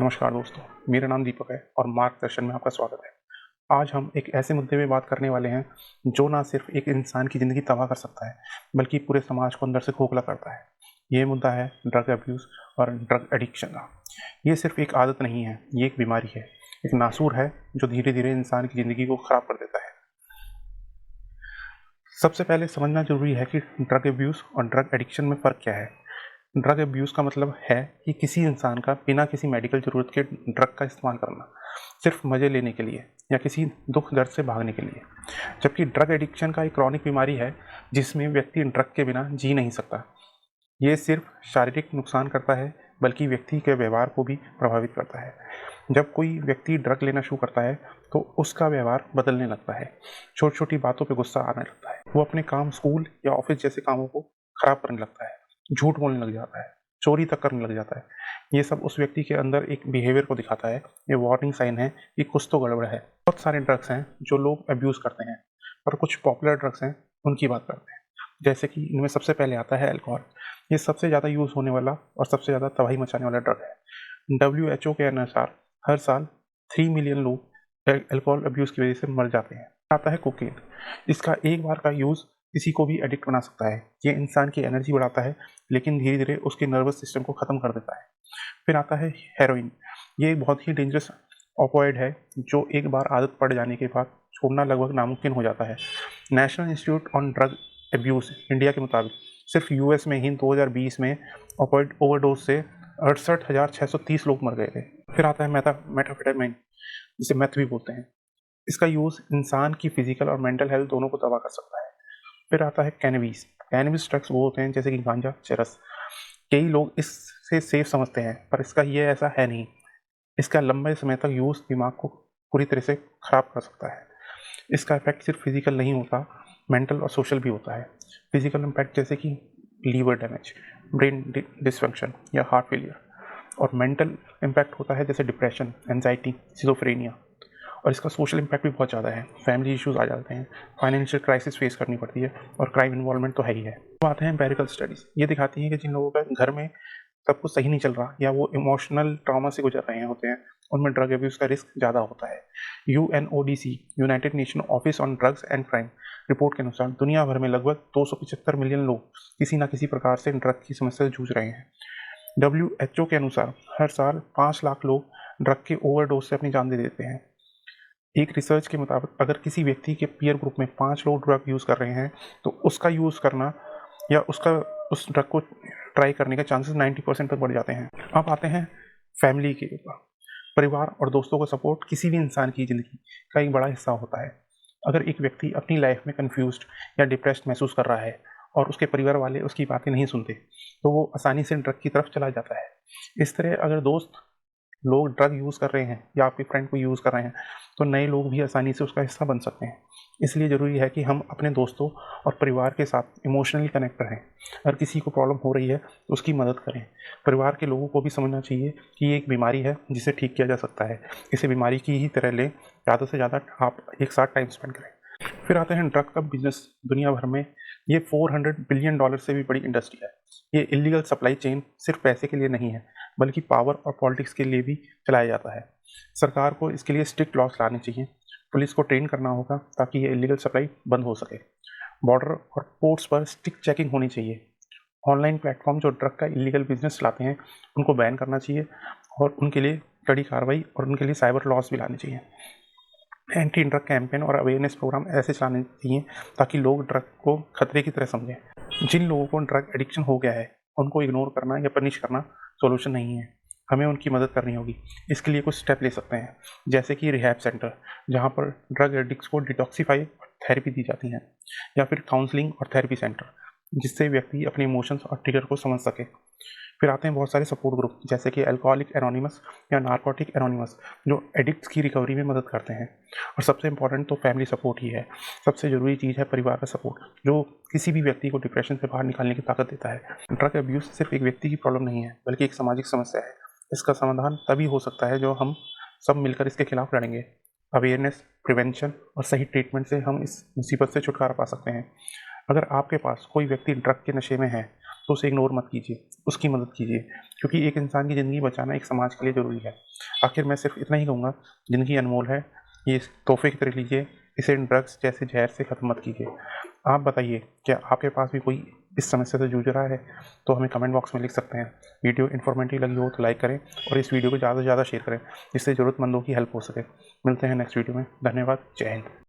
नमस्कार दोस्तों, मेरा नाम दीपक है और मार्गदर्शन में आपका स्वागत है। आज हम एक ऐसे मुद्दे में बात करने वाले हैं जो ना सिर्फ एक इंसान की ज़िंदगी तबाह कर सकता है, बल्कि पूरे समाज को अंदर से खोखला करता है। ये मुद्दा है ड्रग अब्यूज़ और ड्रग एडिक्शन का। ये सिर्फ एक आदत नहीं है, ये एक बीमारी है, एक नासूर है जो धीरे-धीरे इंसान की ज़िंदगी को खराब कर देता है। सबसे पहले समझना ज़रूरी है कि ड्रग अब्यूज़ और ड्रग एडिक्शन में फ़र्क क्या है। ड्रग अब्यूज़ का मतलब है कि किसी इंसान का बिना किसी मेडिकल ज़रूरत के ड्रग का इस्तेमाल करना, सिर्फ मज़े लेने के लिए या किसी दुख दर्द से भागने के लिए। जबकि ड्रग एडिक्शन का एक क्रॉनिक बीमारी है जिसमें व्यक्ति ड्रग के बिना जी नहीं सकता। ये सिर्फ शारीरिक नुकसान करता है, बल्कि व्यक्ति के व्यवहार को भी प्रभावित करता है। जब कोई व्यक्ति ड्रग लेना शुरू करता है तो उसका व्यवहार बदलने लगता है, छोटी छोटी बातों पे गुस्सा आने लगता है, वो अपने काम, स्कूल या ऑफिस जैसे कामों को खराब करने लगता है, झूठ बोलने लग जाता है, चोरी तक करने लग जाता है। ये सब उस व्यक्ति के अंदर एक बिहेवियर को दिखाता है। ये वार्निंग साइन है कि कुछ तो गड़बड़ है। बहुत सारे ड्रग्स हैं जो लोग अब्यूज़ करते हैं, और कुछ पॉपुलर ड्रग्स हैं उनकी बात करते हैं। जैसे कि इनमें सबसे पहले आता है अल्कोहल। ये सबसे ज़्यादा यूज़ होने वाला और सबसे ज़्यादा तबाही मचाने वाला ड्रग है। WHO के अनुसार हर साल 3 मिलियन लोग अल्कोहल अब्यूज़ की वजह से मर जाते हैं। आता है कोकेन। इसका एक बार का यूज़ किसी को भी एडिक्ट बना सकता है। ये इंसान की एनर्जी बढ़ाता है, लेकिन धीरे धीरे उसके नर्वस सिस्टम को ख़त्म कर देता है। फिर आता है हेरोइन। ये बहुत ही डेंजरस ऑपियोइड है जो एक बार आदत पड़ जाने के बाद छोड़ना लगभग नामुमकिन हो जाता है। National institute on drug abuse India के मुताबिक सिर्फ यूएस में ही 2020 में ऑपियोइड ओवरडोज से 68,630 लोग मर गए थे। फिर आता है मेथाम्फेटामिन, जिसे मेथ भी बोलते हैं। इसका यूज़ इंसान की फिजिकल और मेंटल हेल्थ दोनों को तबाह कर सकता है। फिर आता है कैनबिस। कैनबिस ड्रग्स वो होते हैं जैसे कि गांजा, चरस। कई लोग इससे सेफ समझते हैं, पर इसका ये ऐसा है नहीं। इसका लंबे समय तक यूज़ दिमाग को पूरी तरह से ख़राब कर सकता है। इसका इफेक्ट सिर्फ फिजिकल नहीं होता, मेंटल और सोशल भी होता है। फिजिकल इम्पैक्ट जैसे कि लीवर डैमेज, ब्रेन डिसफंक्शन या हार्ट फेलियर। और मेंटल इम्पैक्ट होता है जैसे डिप्रेशन, एंजाइटी, सिजोफ्रेनिया। और इसका सोशल इम्पैक्ट भी बहुत ज़्यादा है। फैमिली इश्यूज आ जाते हैं, फाइनेंशियल क्राइसिस फेस करनी पड़ती है, और क्राइम इन्वॉल्वमेंट तो है ही है। अब आते हैं एम्पेरिकल स्टडीज़। ये दिखाती हैं कि जिन लोगों का घर में सब कुछ सही नहीं चल रहा या वो इमोशनल ट्रॉमा से गुजर रहे होते हैं, उनमें ड्रग अब्यूज़ का रिस्क ज़्यादा होता है। UNODC, United nation office on drugs and crime, report के अनुसार दुनिया भर में लगभग 275 मिलियन लोग किसी न किसी प्रकार से ड्रग की समस्या से जूझ रहे हैं। WHO के अनुसार हर साल 5 लाख लोग ड्रग के ओवरडोज से अपनी जान दे देते हैं। एक रिसर्च के मुताबिक अगर किसी व्यक्ति के पीयर ग्रुप में 5 लोग ड्रग यूज़ कर रहे हैं तो उसका यूज़ करना या उस ड्रग को ट्राई करने के चांसेस 90% तक बढ़ जाते हैं। अब आते हैं फैमिली के ऊपर। परिवार और दोस्तों का सपोर्ट किसी भी इंसान की ज़िंदगी का एक बड़ा हिस्सा होता है। अगर एक व्यक्ति अपनी लाइफ में कन्फ्यूज्ड या डिप्रेस्ड महसूस कर रहा है और उसके परिवार वाले उसकी बातें नहीं सुनते, तो वो आसानी से ड्रग की तरफ चला जाता है। इस तरह अगर दोस्त लोग ड्रग यूज़ कर रहे हैं या आपके फ्रेंड को यूज़ कर रहे हैं, तो नए लोग भी आसानी से उसका हिस्सा बन सकते हैं। इसलिए ज़रूरी है कि हम अपने दोस्तों और परिवार के साथ इमोशनली कनेक्ट रहें। अगर किसी को प्रॉब्लम हो रही है तो उसकी मदद करें। परिवार के लोगों को भी समझना चाहिए कि ये एक बीमारी है जिसे ठीक किया जा सकता है। इसे बीमारी की ही तरह लें, ज़्यादा से ज़्यादा आप एक साथ टाइम स्पेंड करें। फिर आते हैं ड्रग का बिजनेस। दुनिया भर में ये $400 बिलियन से भी बड़ी इंडस्ट्री है। ये इलीगल सप्लाई चेन सिर्फ पैसे के लिए नहीं है, बल्कि पावर और पॉलिटिक्स के लिए भी चलाया जाता है। सरकार को इसके लिए स्ट्रिक्ट लॉस लाने चाहिए। पुलिस को ट्रेन करना होगा ताकि ये इलीगल सप्लाई बंद हो सके। बॉर्डर और पोर्ट्स पर स्ट्रिक्ट चेकिंग होनी चाहिए। ऑनलाइन प्लेटफॉर्म जो ड्रग का इलीगल बिजनेस चलाते हैं उनको बैन करना चाहिए, और उनके लिए कड़ी कार्रवाई और उनके लिए साइबर लॉस भी लाने चाहिए। एंटी ड्रग कैंपेन और अवेयरनेस प्रोग्राम ऐसे चलाने चाहिए ताकि लोग ड्रग को खतरे की तरह समझें। जिन लोगों को ड्रग एडिक्शन हो गया है उनको इग्नोर करना या पनिश करना सॉल्यूशन नहीं है। हमें उनकी मदद करनी होगी। इसके लिए कुछ स्टेप ले सकते हैं, जैसे कि रिहैब सेंटर, जहाँ पर ड्रग एडिक्ट्स को डिटॉक्सीफाई और थेरेपी दी जाती हैं, या फिर काउंसलिंग और थेरेपी सेंटर, जिससे व्यक्ति अपने इमोशंस और ट्रिगर को समझ सके। फिर आते हैं बहुत सारे सपोर्ट ग्रुप, जैसे कि अल्कोहलिक एनोनिमस या नारकोटिक एनोनिमस, जो एडिक्ट्स की रिकवरी में मदद करते हैं। और सबसे इम्पॉर्टेंट तो फैमिली सपोर्ट ही है। सबसे ज़रूरी चीज़ है परिवार का सपोर्ट, जो किसी भी व्यक्ति को डिप्रेशन से बाहर निकालने की ताकत देता है। ड्रग अब्यूज़ सिर्फ एक व्यक्ति की प्रॉब्लम नहीं है, बल्कि एक सामाजिक समस्या है। इसका समाधान तभी हो सकता है जो हम सब मिलकर इसके खिलाफ लड़ेंगे। अवेयरनेस, प्रिवेंशन और सही ट्रीटमेंट से हम इस मुसीबत से छुटकारा पा सकते हैं। अगर आपके पास कोई व्यक्ति ड्रग के नशे में है तो उसे इग्नोर मत कीजिए, उसकी मदद कीजिए, क्योंकि एक इंसान की ज़िंदगी बचाना एक समाज के लिए ज़रूरी है। आखिर मैं सिर्फ इतना ही कहूँगा, ज़िंदगी अनमोल है, ये इस तोहफ़े की तरह लीजिए, इसे ड्रग्स जैसे ज़हर से ख़त्म मत कीजिए। आप बताइए, क्या आपके पास भी कोई इस समस्या से जूझ रहा है? तो हमें कमेंट बॉक्स में लिख सकते हैं। वीडियो इन्फॉर्मेटिव लगी हो तो लाइक करें और इस वीडियो को ज़्यादा से ज़्यादा शेयर करें, जिससे ज़रूरतमंदों की हेल्प हो सके। मिलते हैं नेक्स्ट वीडियो में। धन्यवाद। जय हिंद।